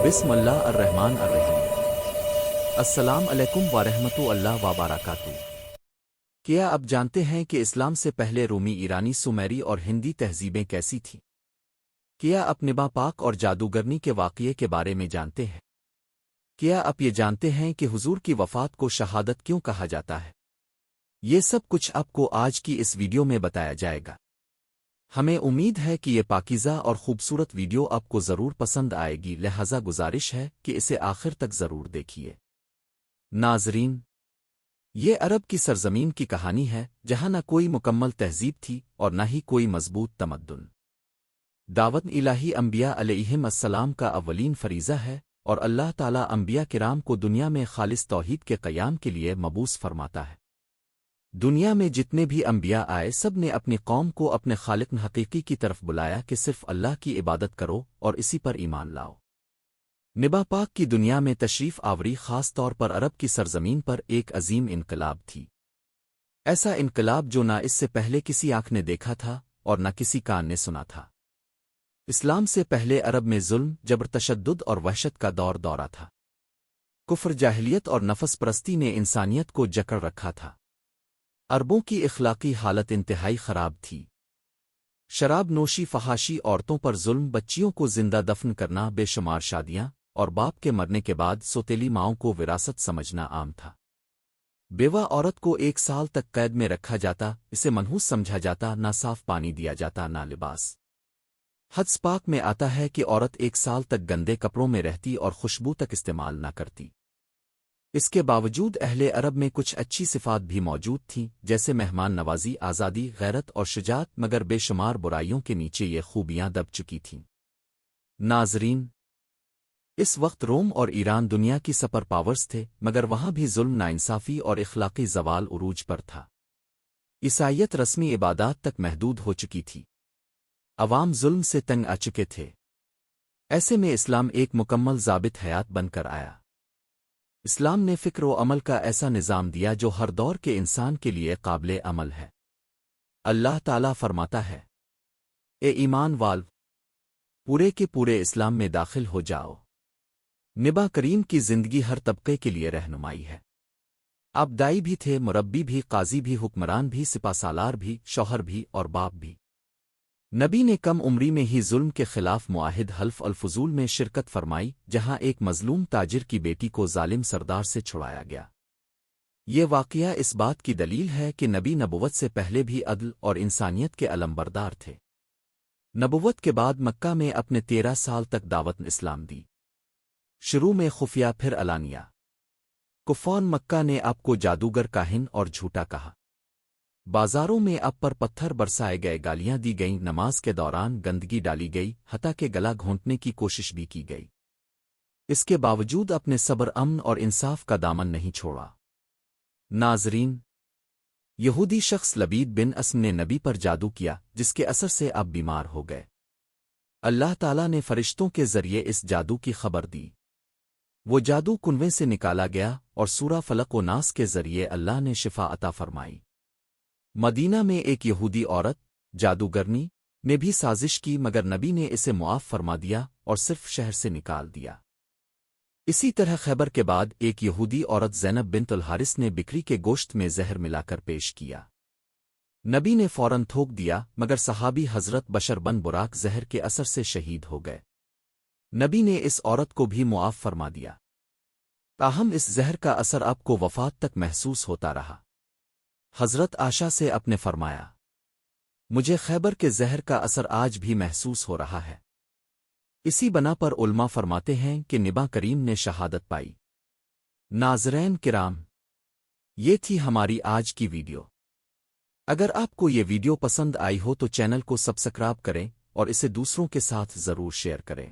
بسم اللہ الرحمن الرحیم۔ السلام علیکم ورحمۃ اللہ وبرکاتہ۔ کیا آپ جانتے ہیں کہ اسلام سے پہلے رومی، ایرانی، سومیری اور ہندی تہذیبیں کیسی تھیں؟ کیا آپ نبا پاک اور جادوگرنی کے واقعے کے بارے میں جانتے ہیں؟ کیا آپ یہ جانتے ہیں کہ حضور کی وفات کو شہادت کیوں کہا جاتا ہے؟ یہ سب کچھ آپ کو آج کی اس ویڈیو میں بتایا جائے گا۔ ہمیں امید ہے کہ یہ پاکیزہ اور خوبصورت ویڈیو آپ کو ضرور پسند آئے گی، لہذا گزارش ہے کہ اسے آخر تک ضرور دیکھیے۔ ناظرین، یہ عرب کی سرزمین کی کہانی ہے جہاں نہ کوئی مکمل تہذیب تھی اور نہ ہی کوئی مضبوط تمدن۔ دعوت الہی انبیاء علیہم السلام کا اولین فریضہ ہے، اور اللہ تعالیٰ انبیاء کرام کو دنیا میں خالص توحید کے قیام کے لیے مبعوث فرماتا ہے۔ دنیا میں جتنے بھی انبیاء آئے، سب نے اپنی قوم کو اپنے خالق حقیقی کی طرف بلایا کہ صرف اللہ کی عبادت کرو اور اسی پر ایمان لاؤ۔ نبا پاک کی دنیا میں تشریف آوری خاص طور پر عرب کی سرزمین پر ایک عظیم انقلاب تھی۔ ایسا انقلاب جو نہ اس سے پہلے کسی آنکھ نے دیکھا تھا اور نہ کسی کان نے سنا تھا۔ اسلام سے پہلے عرب میں ظلم، جبر، تشدد اور وحشت کا دورہ تھا۔ کفر، جاہلیت اور نفس پرستی نے انسانیت کو جکڑ رکھا تھا۔ عربوں کی اخلاقی حالت انتہائی خراب تھی۔ شراب نوشی، فحاشی، عورتوں پر ظلم، بچیوں کو زندہ دفن کرنا، بے شمار شادیاں، اور باپ کے مرنے کے بعد سوتیلی ماؤں کو وراثت سمجھنا عام تھا۔ بیوہ عورت کو 1 سال تک قید میں رکھا جاتا، اسے منحوس سمجھا جاتا، نہ صاف پانی دیا جاتا نہ لباس۔ حدیث پاک میں آتا ہے کہ عورت 1 سال تک گندے کپڑوں میں رہتی اور خوشبو تک استعمال نہ کرتی۔ اس کے باوجود اہل عرب میں کچھ اچھی صفات بھی موجود تھیں، جیسے مہمان نوازی، آزادی، غیرت اور شجاعت، مگر بے شمار برائیوں کے نیچے یہ خوبیاں دب چکی تھیں۔ ناظرین، اس وقت روم اور ایران دنیا کی سپر پاورز تھے، مگر وہاں بھی ظلم، ناانصافی اور اخلاقی زوال عروج پر تھا۔ عیسائیت رسمی عبادات تک محدود ہو چکی تھی۔ عوام ظلم سے تنگ آ چکے تھے۔ ایسے میں اسلام ایک مکمل ضابط حیات بن کر آیا۔ اسلام نے فکر و عمل کا ایسا نظام دیا جو ہر دور کے انسان کے لیے قابل عمل ہے۔ اللہ تعالیٰ فرماتا ہے، اے ایمان والو، پورے کے پورے اسلام میں داخل ہو جاؤ۔ نبی کریم کی زندگی ہر طبقے کے لیے رہنمائی ہے۔ آپ دائی بھی تھے، مربی بھی، قاضی بھی، حکمران بھی، سپہ سالار بھی، شوہر بھی اور باپ بھی۔ نبی نے کم عمری میں ہی ظلم کے خلاف معاہد حلف الفضول میں شرکت فرمائی، جہاں ایک مظلوم تاجر کی بیٹی کو ظالم سردار سے چھڑایا گیا۔ یہ واقعہ اس بات کی دلیل ہے کہ نبی نبوت سے پہلے بھی عدل اور انسانیت کے علمبردار تھے۔ نبوت کے بعد مکہ میں اپنے 13 سال تک دعوت اسلام دی، شروع میں خفیہ پھر علانیہ۔ کفار مکہ نے آپ کو جادوگر، کاہن اور جھوٹا کہا۔ بازاروں میں آپ پر پتھر برسائے گئے، گالیاں دی گئیں، نماز کے دوران گندگی ڈالی گئی، حتیٰ کہ گلا گھونٹنے کی کوشش بھی کی گئی۔ اس کے باوجود اپنے صبر، امن اور انصاف کا دامن نہیں چھوڑا۔ ناظرین، یہودی شخص لبید بن اسم نے نبی پر جادو کیا، جس کے اثر سے آپ بیمار ہو گئے۔ اللہ تعالیٰ نے فرشتوں کے ذریعے اس جادو کی خبر دی۔ وہ جادو کنویں سے نکالا گیا اور سورہ فلق و ناس کے ذریعے اللہ نے شفا عطا فرمائی۔ مدینہ میں ایک یہودی عورت، جادوگرنی، نے بھی سازش کی، مگر نبی نے اسے معاف فرما دیا اور صرف شہر سے نکال دیا۔ اسی طرح خیبر کے بعد ایک یہودی عورت زینب بنت الحارث نے بکری کے گوشت میں زہر ملا کر پیش کیا۔ نبی نے فوراً تھوک دیا، مگر صحابی حضرت بشر بن براق زہر کے اثر سے شہید ہو گئے۔ نبی نے اس عورت کو بھی معاف فرما دیا، تاہم اس زہر کا اثر آپ کو وفات تک محسوس ہوتا رہا۔ حضرت عائشہ سے آپ نے فرمایا، مجھے خیبر کے زہر کا اثر آج بھی محسوس ہو رہا ہے۔ اسی بنا پر علماء فرماتے ہیں کہ نبی کریم نے شہادت پائی۔ ناظرین کرام، یہ تھی ہماری آج کی ویڈیو۔ اگر آپ کو یہ ویڈیو پسند آئی ہو تو چینل کو سبسکرائب کریں اور اسے دوسروں کے ساتھ ضرور شیئر کریں۔